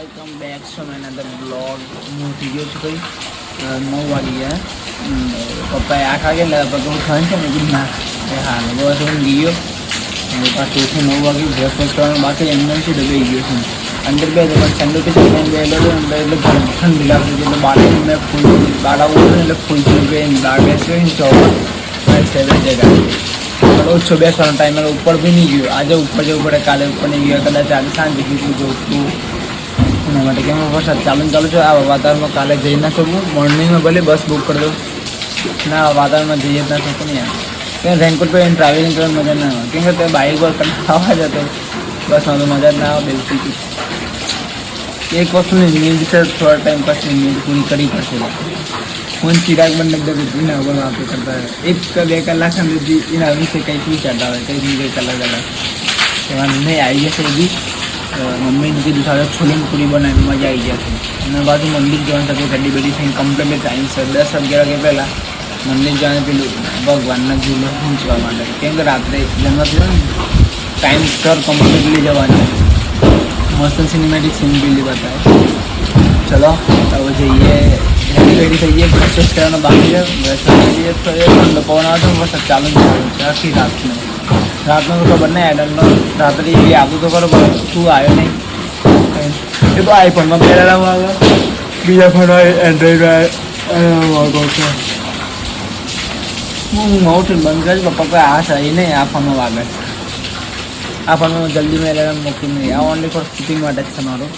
Welcome back સો main અધર blog. હું થઈ ગયો છું કંઈ 9 વાગી ગયા. પપ્પાએ 8 વાગે લગભગ હું ખાન છે ને કીધું ના હા બસ હું ગયો પાછું 9 વાગે બ્રેકફાસ્ટ કરવાનું બાકી એમને શું દબાઈ ગયો છું અંદર બે ઠંડુ કે બેલો એટલે ઠંડી લાગતી એટલે બાળક મેં ફૂલ બાળાવું એટલે ફૂલ બહાર બેસ્યો ને ચોવા સેવન જગ્યા ઓછો બેસવાનો ટાઈમ ઉપર બી નહીં ગયો. આજે ઉપર જવું પડે, કાલે ઉપર નહીં ગયો, કદાચ આજે સાંજે બીજું જવું એના માટે કેમ વરસાદ ચાલુ છે. આ વાતાવરણમાં કાલે જઈ ના શકું. મોર્નિંગમાં ભલે બસ બુક કરી દઉં ના વાતાવરણમાં જઈએ જ ના શકું ને યાર. ત્યાં રેનકોટ પર ટ્રાવેલિંગ કરવાની મજા ના આવે કેમ કે તે બાઇક પર ખાવા જતો બસમાં તો મજા જ ના આવે. બેસી એક વસ્તુની નીંદ છે, થોડા ટાઈમ પછી નીંદ પૂરી કરી પડશે. ફોન ચિરાગ બંને બધું ના બોલો આપણે કરતા હોય 1-2 કલાક સુધી એના વિશે કંઈક વિચારતા હોય કંઈક કંઈક કલાક એમાં નહીં આવી જશે બધી. મમ્મીને કીધું સારા છોલીને પૂરી બનાવી મજા આવી જશે. અને બાજુ મંદિર જવાનું થતું ઠંડી બધી થઈને કમ્પ્લીટ ટાઈમ સર 10-11 વાગે પહેલાં મંદિર જવાનું પેલું ભગવાનના ઝૂલો ઊંચવા માટે કેમ કે રાત્રે જન્મથી ને ટાઈમ સર કમ્પ્લીટલી જવાનું મસ્ત સિનેમેટિક સીન પેલી બતાવે. ચલો હવે જઈએ રેડી થઈ જઈએ. બ્રશ કરવાનો બાકી છે. બ્રશ કરીએ ઠંડો પવન આવે તો વરસાદ ચાલુ જ છે આખી રાતનો તો ખબર નહીં આઈડલનો રાત્રે એવી આવતું તો ખરો પણ શું આવ્યો નહીં. એ તો આઈફોનમાં પહેલાં વાગે બીજા ફોન એન્ડ્રોઈડ વાગો છે. હું ઉઠીને બંધ કરીશ પપ્પા કોઈ આ સહી નહીં આ ફોનમાં વાગે. આ ફોનમાં જલ્દી મેં એલાર્મ મૂકી નહીં. આ ઓનલી ફોર શૂટિંગ માટે જ છે મારું.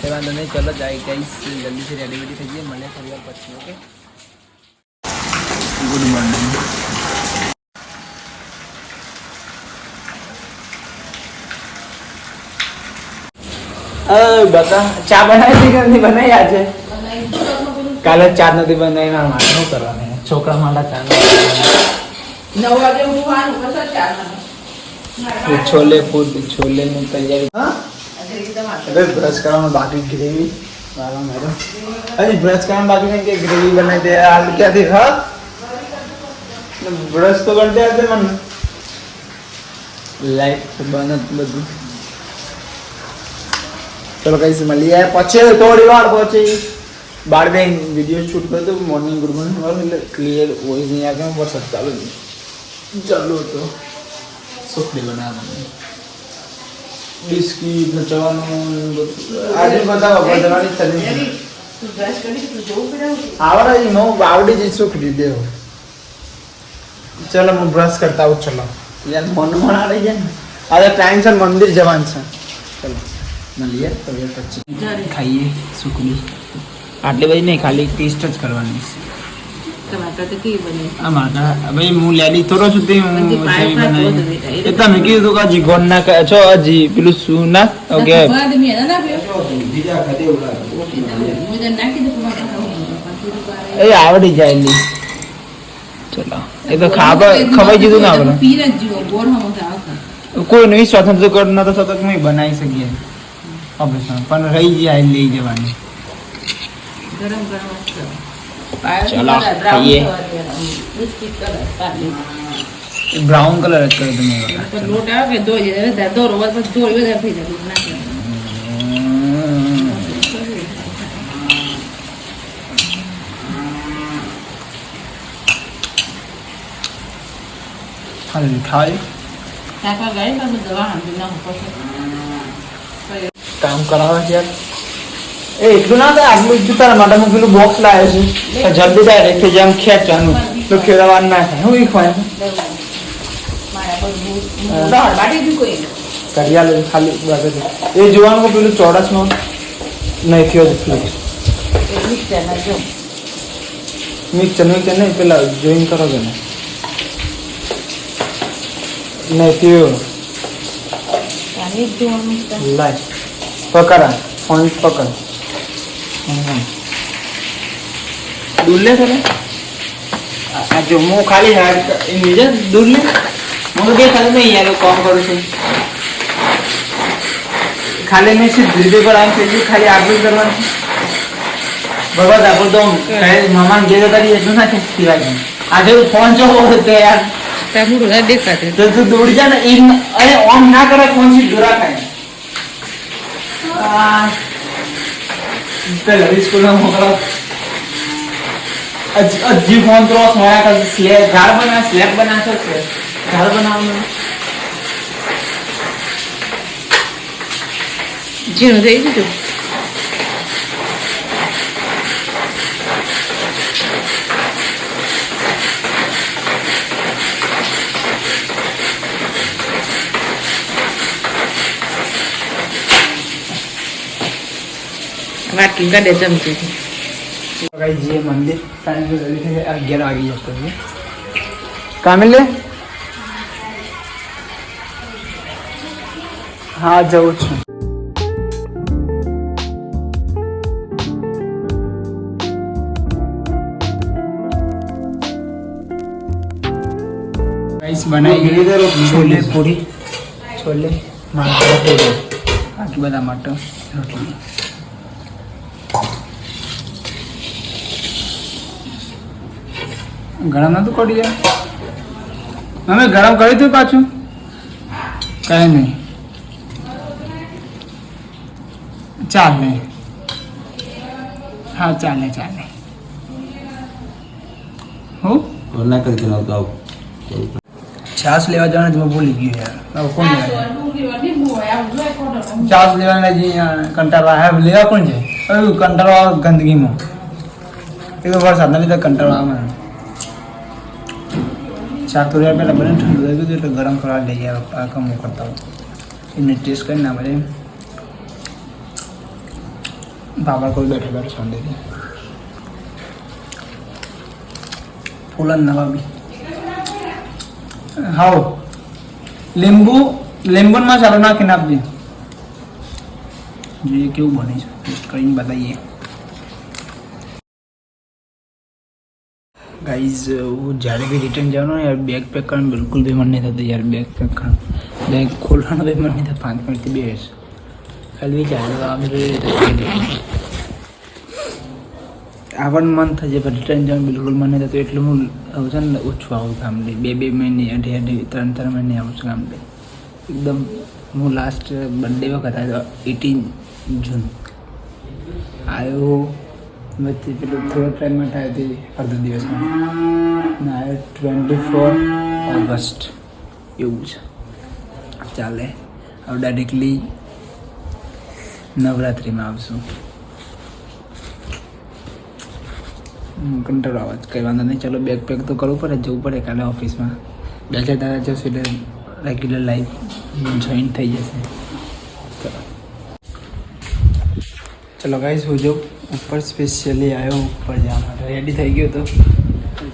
એ વાંધો નહીં. ચલો જાય કહીશ જલ્દીથી રેડી થઈ જઈએ. મળે થોડી વાર પછી. Okay good morning. બતા ચા બનાવી કે નથી બનાવી આજે? કાલે ચા નથી બનાવી ના માટે શું કરવાનું છોકરા માટે ચા 9 વાગે છોલે છોલેની તૈયારી. હવે બ્રશ કરવાનું બાકી ગ્રેવી વાળા મેડમ હજી બ્રશ કરવાનું બાકી નહીં કે ગ્રેવી બનાવી દે હાલ ક્યાંથી હા બ્રશ તો કરते હશે મને લાઈટ બને બધું. ચલો કઈ મળીએ પછી થોડી વાર પછી બાર બે વિડીયો શૂટ કર્યો તો મોર્નિંગ ગુડ મોર્નિંગ એટલે ક્લિયર વોઇસ નહીં આવે વરસાદ ચાલુ તો સુખડી બનાવવાનું બિસ્કીટ ચવાનું આજે બધા બધાની થતી આવડે નો આવડી જ સુખડી દેવો. ચલો હું બ્રશ કરતા આવું. ચલો યાર મન આવી જાય ને આજે ટાઈમ છે મંદિર જવાનું છે. ચલો મળીએ પછી ખાઈએ સુખડી. આટલી બધી નહીં ખાલી ટેસ્ટ જ કરવાની છે. ભાઈ હું લેડી થોડો સુધી તમે કીધું કે હજી ગોળ ના છો હજી પેલું શું ના ઓકે એ આવડી જાય. ચલો એ તો ખવાઈ દીધું ને આપણે કોઈ નહીં સ્વતંત્ર કર ના તો સતત નહીં બનાવી શકીએ પણ રહી જાય લઈ જવાની. ચલો ખાઈએ. બ્રાઉન કલર જ કર્યો તમે લોટ આવે કે દોરો વધારે થઈ જાય. ખાલી કામ કરાવે છે યાર. એ એટલું ના થાય આટલું જ તારા માટે હું પેલું બોક્સ લાવ્યો છું જલ્દી ડાયરેક્ટ થઈ જાય આમ ખેંચવાનું તો ખેડવાનું ના થાય. હું ખવાય કરિયા લે ખાલી એ જોવાનું પેલું ચોરસમાં નહીં થયો જ મિક્સર નહીં પેલા જોઈન કરો છો ને નહીં થયો લાય પકડા ફોન પકડ દૂર લે કરે જો હું ખાલી નીચે દૂર લે હું બે ખાલી નહીં યાર કામ કરું છું ખાલી મેં સીધું રીતે પર આમ થઈ ખાલી આટલું કરવાનું ભગવત આપણે તો મામા જે તારી એટલું ના સિવાય આજે ફોન જો તે યાર દેખાતે તો તું દોડી જા ને અરે ઓન ના કરે ફોન થી દૂરા ખાય પહેલા સ્કૂલમાં મોકલો હજી ફોન તો મારા પાસે સ્લેબ ઘર બનાવશો છે ઘર બનાવવાનું ઝીણું થઈ ગયું વાટકી કાઢે ચમચીથી જે મંદિર 11 વાગી જતો છે કામિલે હા જવું છું રાઈસ બનાવી છોલે પૂરી છોલે માટો પૂરી આટલું બધા માટો રોટલી ગરમ નતું કરી યાર અમે ગરમ કરી હતું પાછું કઈ નહીં ચાલે હા ચાલે હું ના કરી દેવાનો તો આવું છાસ લેવા જવાનું તો ભૂલી ગયો યાર કોણ છાસ લેવાના જે કંટાળો આવે લેવા કોણ જાય કંટાળો આવે ગંદકીમાં એ તો વરસાદના લીધે કંટાળો આવે શાક તો પહેલાં બને ઠંડુ થઈ ગયું એટલે ગરમ કરવા લઈ ગયા પપ્પા કમો કરતા હોય એમને ટેસ્ટ કરી ના મળે બાબા કોઈ બેઠા સંડેથી ફૂલન નવા બી હાઉ લીંબુમાં ચાલો નાખીને આપજે જોઈએ કેવું બને છે ટેસ્ટ કરીને બતાવીએ ગાઈઝ હું જ્યારે બી રિટર્ન જવાનું ને યાર બેગ પેક કરવાનું બિલકુલ બી મન નહીં થતું યાર બેગ પેક કરવાનું બેગ ખોલવાનું બી મન નહીં થતું 5 મિનિટથી બેસ ખાલી ચાલે આવવાનું મન થઈ જાય પણ રિટર્ન જવાનું બિલકુલ મન નહીં થતું એટલે હું આવું છે ને ઓછું આવું ગામડે 2 મહિને 3 મહિને આવું છું ગામડે એકદમ હું લાસ્ટ બર્થડે વખત આવ્યો 18 જૂન આવ્યો વચ્ચે પેલું થોડો ટાઈમ માટે આવી હતી અડધો દિવસમાં ને આવ્યો 24 ઓગસ્ટ એવું છે ચાલે હવે ડાયરેક્ટલી નવરાત્રિમાં આવશું કંટાળો આવે કંઈ વાંધો નહીં ચાલો બેગ પેક તો કરવું પડે જવું પડે કાલે ઓફિસમાં 2-4 દાડા જશું એટલે રેગ્યુલર લાઈફ જોઈન થઈ જશે ચલો ગાઈસ હું જો ઉપર સ્પેશિયલી આવ્યો ઉપર જવા માટે રેડી થઈ ગયો તો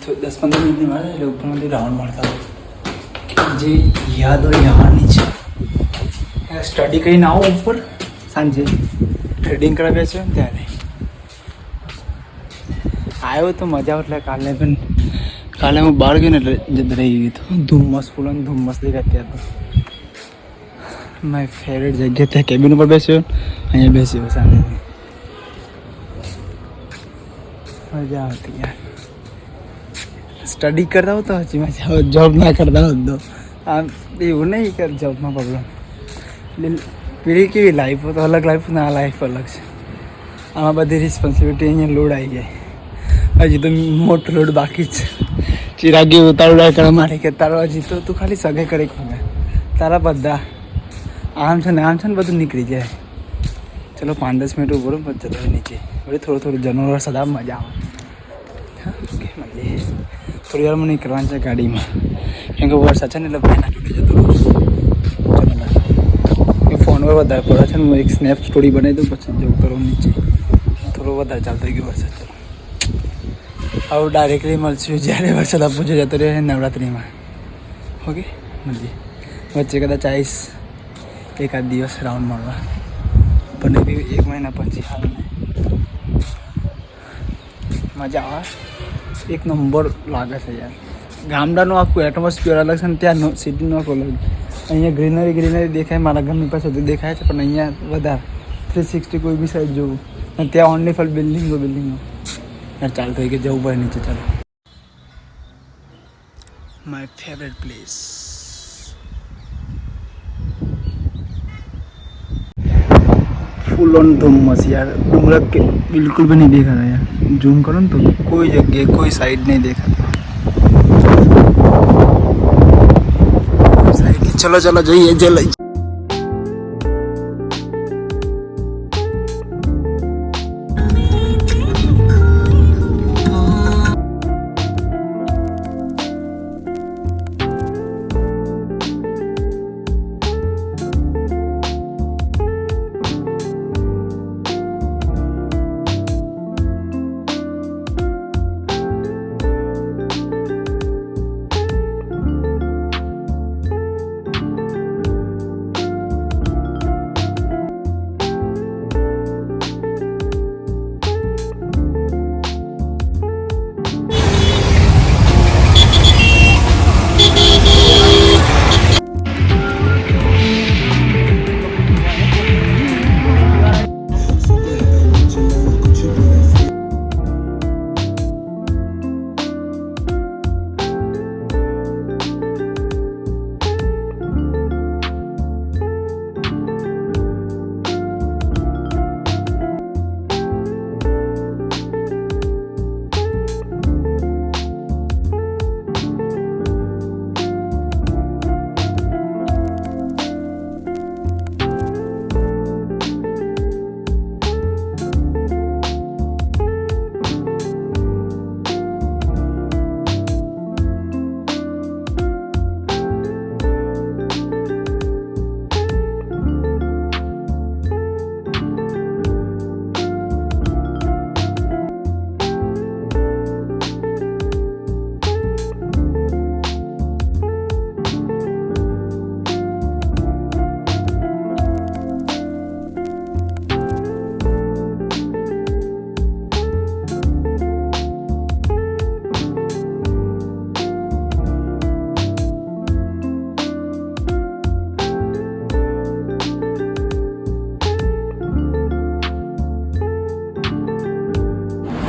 10-15 મિનિટની વાર એટલે ઉપરમાંથી રાઉન્ડ મારતા હોય જે યાદો યહાની છે સ્ટડી કરીને આવો ઉપર સાંજે ટ્રેડિંગ કરાવ્યા છે ત્યારે આવ્યો તો મજા એટલે કાલે હું બહાર ગયો ને એટલે જત રહી ગયું હતું ધુમ્મસ ફૂલ ધુમ્મસ દેખાતી હતો મારી ફેવરેટ જગ્યા ત્યાં કેબિન ઉપર બેસ્યો અહીંયા બેસ્યો સાંજે મજા આવતી યાર સ્ટડી કરતા હોત તો હજી મજા આવે જોબ ના કરતા હોત તો આમ એવું નહીં કે જોબમાં પ્રોબ્લેમ એટલે પેલી કેવી લાઈફ તો અલગ લાઈફ ને આ લાઈફ અલગ છે આમાં બધી રિસ્પોન્સિબિલિટી અહીંયા લોડ આવી જાય હજી તો મોટો લોડ બાકી જ ચિરાગી ઉતારડા કરવા માટે કે તારો હજી તો તું ખાલી સગાઈ કરી ખોગે તારા બધા આમ છે ને બધું નીકળી જાય ચલો 5-10 મિનિટ ઉભો રહો પછી જતો નીચે વળી થોડું જનોર સદા મજા આવે ઓકે મળીએ થોડી વાર મને નીકળવાનું છે ગાડીમાં કેમ કે વરસાદ છે ને એટલે ભાઈના જોડે જતો રહું ચલો ફોન પર વધારે પડે છે ને હું એક સ્નેપ સ્ટોરી બનાવી દઉં પછી જવું કરું નીચે થોડો વધારે ચાલતો ગયો વરસાદ ચલો હવે ડાયરેક્ટલી મળશું જ્યારે વરસાદ આપવો જો જતો રહે નવરાત્રિમાં ઓકે મળીએ વચ્ચે કદાચ આવીશ એકાદ દિવસ રાઉન્ડ મારવા પણ બી 1 મહિના પછી હાલ મજા આવે એક નંબર લાગે છે યાર ગામડાનું આખું એટમોસ્ફિયર અલગ છે ને ત્યાં સિટીનું આખું અલગ અહીંયા ગ્રીનરી દેખાય મારા ઘરની પાસે તો દેખાય છે પણ અહીંયા વધારે 360 કોઈ બી સાઈડ જોવું અને ત્યાં ઓનલી ફોર બિલ્ડિંગો યાર ચાલ થઈ કે જવું પડે નીચે ચાલો my favourite place full on धुम्मस यार, डूंगरा के बिल्कुल भी नहीं देखा था यार। जूम करो ना तो कोई जगह कोई साइड नहीं देखा था। चलो चलो जाइए जल्दी।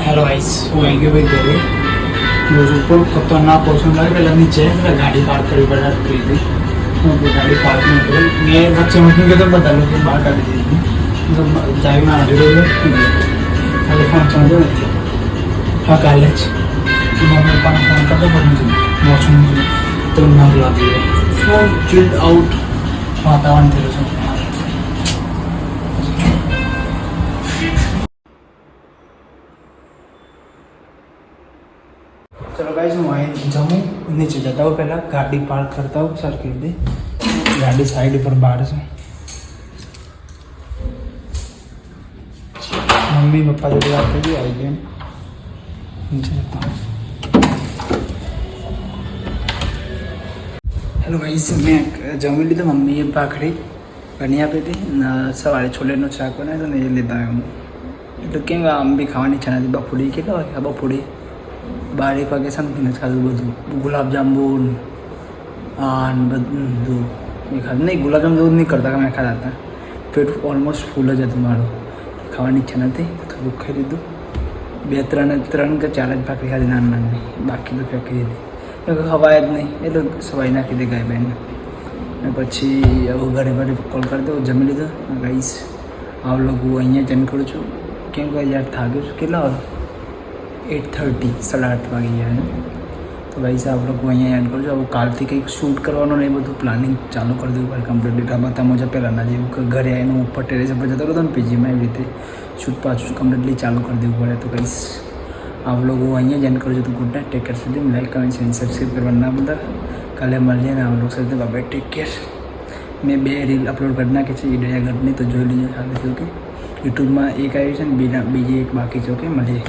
हेलो गाइस, वो आएंगे भाई घरे रोज ऊपर खतरनाक पहुँचने लगे। पहले नीचे गाड़ी पार्क करी बाहर करी थी, गाड़ी पार्क नहीं करी। मैं बच्चे मशीन के तो बता लो कि बाहर काट दी थी, मतलब जाए ना आगे खाली फोन चल रहे हाँ कॉलेज मम्मी पापा फोन करते पर मुझे मौसम तो ना बुला दिए। सो चिल्ड आउट वातावरण थे सब। चलो गाइस, मैं जमूँ नीचे जाता हूँ, पहला गाड़ी पार्क करता हूँ सर के लिए। गाड़ी साइड पर बाहर से मम्मी पापा जो बात करी आई गए नीचे जाता हूँ। हेलो गाइस, मैं जमी ली तो मम्मी पाखड़ी बनिया पे थी ना सवारे छोले नो शाक बनाए तो नहीं लेता हूँ। तो केम आम भी खावा ઈચ્છા નથી બફુડી કેટલા વાગે બફુડી 12 વાગે સમથિંગ જ ખાધું બધું ગુલાબ જાંબુ આન બધું એ ખાધું નહીં ગુલાબ જાંબુ નહીં કરતા કે મેં ખાધા હતા પેટ ઓલમોસ્ટ ફૂલ જ હતું મારું ખાવાની ઈચ્છા નથી થોડુંક ખાઈ લીધું 3 કે 4 જ ભાખરી ખાધી નાની નાની બાકી તો ફેંકી દીધી ખવાય જ નહીં એ તો સવાઈ નાખી દે ગાય બેન ને પછી હવે ઘરે ઘરે કોલ કરી દો જમી લીધું ગાઈસ આ લોકો અહીંયા જન કરું છું કેમ કે યાર થાક્યો છું કેટલા 8:30 8:30 વાગી ગયા તો ગાઈસ आप लोग અહીંયા એન્ડ કરજો હવે કાલથી કંઈક શૂટ કરવાનું ને એ બધું પ્લાનિંગ ચાલુ કરી દેવું પડે કમ્પ્લીટલી આ બધા મુજબ પહેલાંના જેવું કે ઘરે આવીને ઉપર ટેરેસ પર જતો હતો ને પીજીમાં એવી રીતે શૂટ પાછું કમ્પ્લીટલી ચાલુ કરી દેવું પડે તો ગાઈસ आप लोग અહીંયા જ એન્ડ કરજો તો ગુડ નાઇટ ટેક કેર સુધી લાઈક કમેન્ટ શેર સબસ્ક્રાઈબ કરવાનું ના ભૂલતા કાલે મળીએ ને आप लोग સાથે બાય ટેક કેર મેં 2 રીલ અપલોડ કરી નાખી છે ઈડયા ગઢની તો જોઈ લીજો સાથે ઓકે યુટ્યુબમાં એક આવી છે ને બીજી એક બાકી છે ઓકે મળીએ